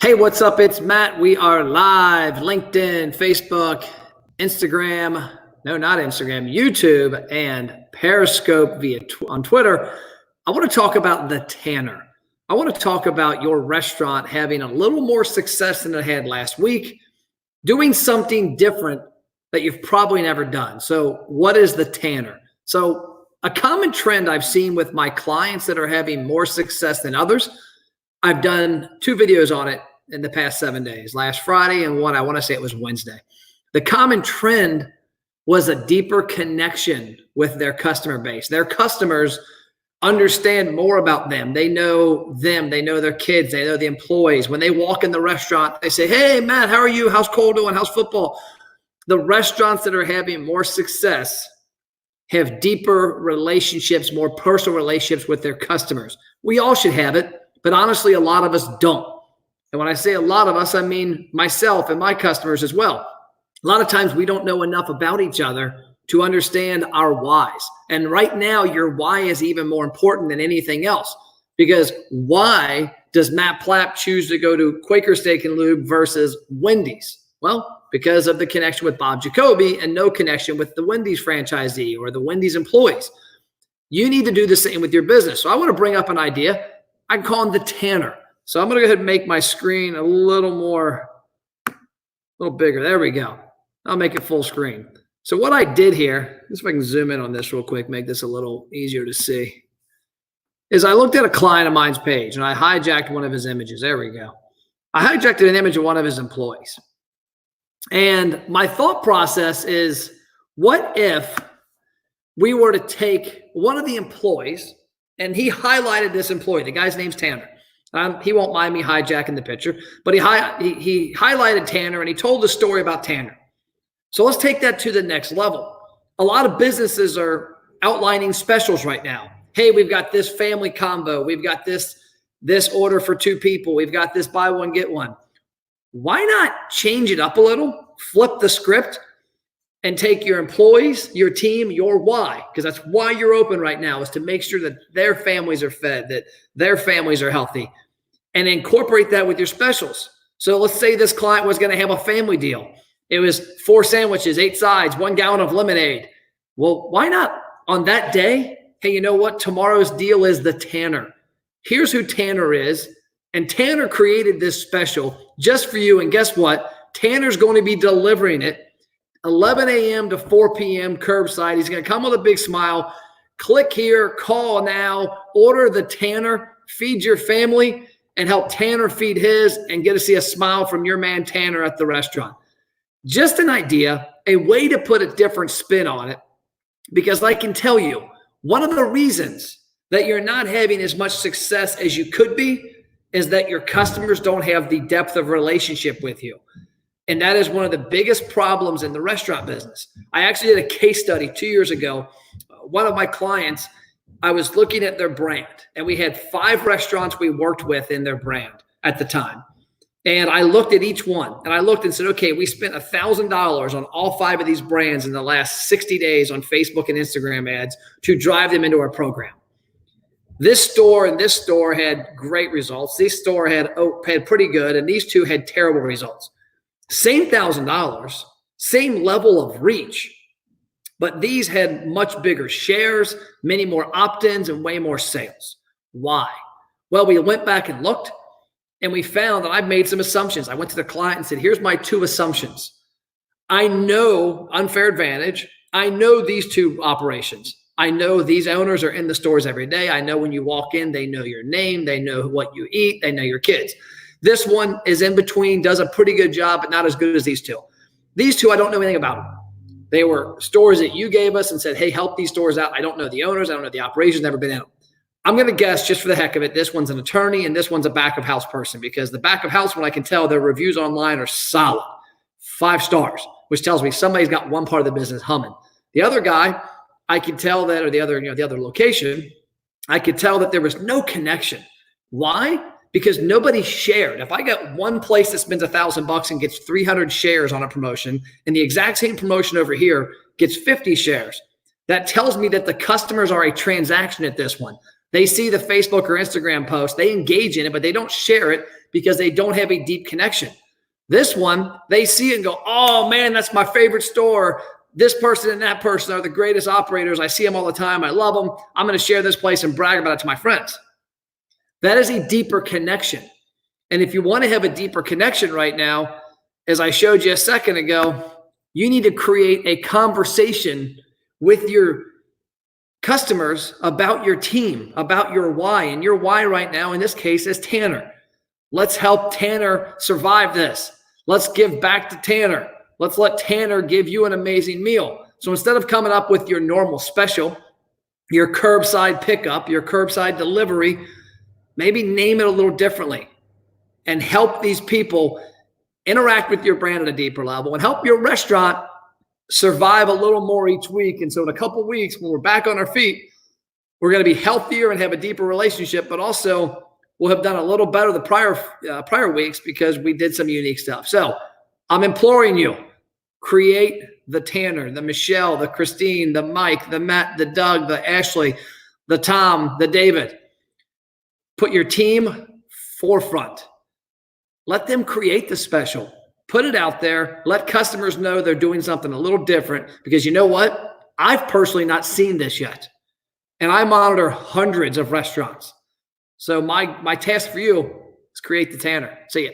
Hey, what's up? It's Matt. We are live, LinkedIn, Facebook, Instagram, no, not Instagram, YouTube, and Periscope on Twitter. I want to talk about the Tanner. I want to talk about your restaurant having a little more success than it had last week, doing something different that you've probably never done. So what is the Tanner? So a common trend I've seen with my clients that are having more success than others, I've done 2 videos on it in the past 7 days, last Friday and one, I want to say it was Wednesday. The common trend was a deeper connection with their customer base. Their customers understand more about them. They know their kids, they know the employees. When they walk in the restaurant, they say, "Hey, Matt, how are you? How's Cole doing? How's football?" The restaurants that are having more success have deeper relationships, more personal relationships with their customers. We all should have it, but honestly, a lot of us don't. And when I say a lot of us, I mean myself and my customers as well. A lot of times we don't know enough about each other to understand our whys. And right now, your why is even more important than anything else, because why does Matt Plapp choose to go to Quaker Steak and Lube versus Wendy's? Well, because of the connection with Bob Jacoby and no connection with the Wendy's franchisee or the Wendy's employees. You need to do the same with your business. So I want to bring up an idea. I call him the Tanner. So I'm going to go ahead and make my screen a little bigger. There we go. I'll make it full screen. So what I did here, just if I can zoom in on this real quick, make this a little easier to see, is I looked at a client of mine's page and I hijacked one of his images. There we go. I hijacked an image of one of his employees. And my thought process is, what if we were to take one of the employees, and he highlighted this employee. The guy's name's Tanner. He won't mind me hijacking the picture, but he highlighted Tanner and he told the story about Tanner. So let's take that to the next level. A lot of businesses are outlining specials right now. Hey, we've got this family combo. We've got this order for 2 people. We've got this buy one, get one. Why not change it up a little, flip the script, and take your employees, your team, your why, because that's why you're open right now, is to make sure that their families are fed, that their families are healthy, and incorporate that with your specials. So let's say this client was going to have a family deal. It was 4 sandwiches, 8 sides, 1 gallon of lemonade. Well, why not on that day? Hey, you know what? Tomorrow's deal is the Tanner. Here's who Tanner is. And Tanner created this special just for you. And guess what? Tanner's going to be delivering it 11 a.m. to 4 p.m. curbside. He's going to come with a big smile. Click here, call now, order the Tanner, feed your family, and help Tanner feed his, and get to see a smile from your man Tanner at the restaurant. Just an idea, a way to put a different spin on it, because I can tell you, one of the reasons that you're not having as much success as you could be is that your customers don't have the depth of relationship with you. And that is one of the biggest problems in the restaurant business. I actually did a case study 2 years ago. One of my clients, I was looking at their brand, and we had 5 restaurants we worked with in their brand at the time. And I looked at each one, and I looked and said, okay, we spent $1,000 on all 5 of these brands in the last 60 days on Facebook and Instagram ads to drive them into our program. This store and this store had great results. This store had pretty good, and these 2 had terrible results. Same $1,000, same level of reach, but these had much bigger shares, many more opt-ins, and way more sales. Why? Well, we went back and looked, and we found that I've made some assumptions. I went to the client and said, here's my 2 assumptions. I know Unfair Advantage. I know these 2 operations. I know these owners are in the stores every day. I know when you walk in, they know your name. They know what you eat. They know your kids. This one is in between, does a pretty good job, but not as good as these 2. These 2, I don't know anything about them. They were stores that you gave us and said, hey, help these stores out. I don't know the owners. I don't know the operations, never been in them. I'm going to guess, just for the heck of it, this one's an attorney and this one's a back of house person, because the back of house one, I can tell their reviews online are solid, 5 stars, which tells me somebody's got one part of the business humming. The other guy, I could tell that, or the other location, I could tell that there was no connection. Why? Because nobody shared. If I got one place that spends $1,000 and gets 300 shares on a promotion, and the exact same promotion over here gets 50 shares, that tells me that the customers are a transaction at this one. They see the Facebook or Instagram post, they engage in it, but they don't share it because they don't have a deep connection. This one, they see it and go, oh man, that's my favorite store. This person and that person are the greatest operators. I see them all the time. I love them. I'm going to share this place and brag about it to my friends. That is a deeper connection. And if you want to have a deeper connection right now, as I showed you a second ago, you need to create a conversation with your customers about your team, about your why. And your why right now, in this case, is Tanner. Let's help Tanner survive this. Let's give back to Tanner. Let's let Tanner give you an amazing meal. So instead of coming up with your normal special, your curbside pickup, your curbside delivery, maybe name it a little differently and help these people interact with your brand at a deeper level and help your restaurant survive a little more each week. And so in a couple of weeks, when we're back on our feet, we're going to be healthier and have a deeper relationship, but also we'll have done a little better the prior weeks because we did some unique stuff. So I'm imploring you, create the Tanner, the Michelle, the Christine, the Mike, the Matt, the Doug, the Ashley, the Tom, the David. Put your team forefront. Let them create the special. Put it out there. Let customers know they're doing something a little different, because you know what? I've personally not seen this yet. And I monitor hundreds of restaurants. So my task for you is create the Tanner. See ya.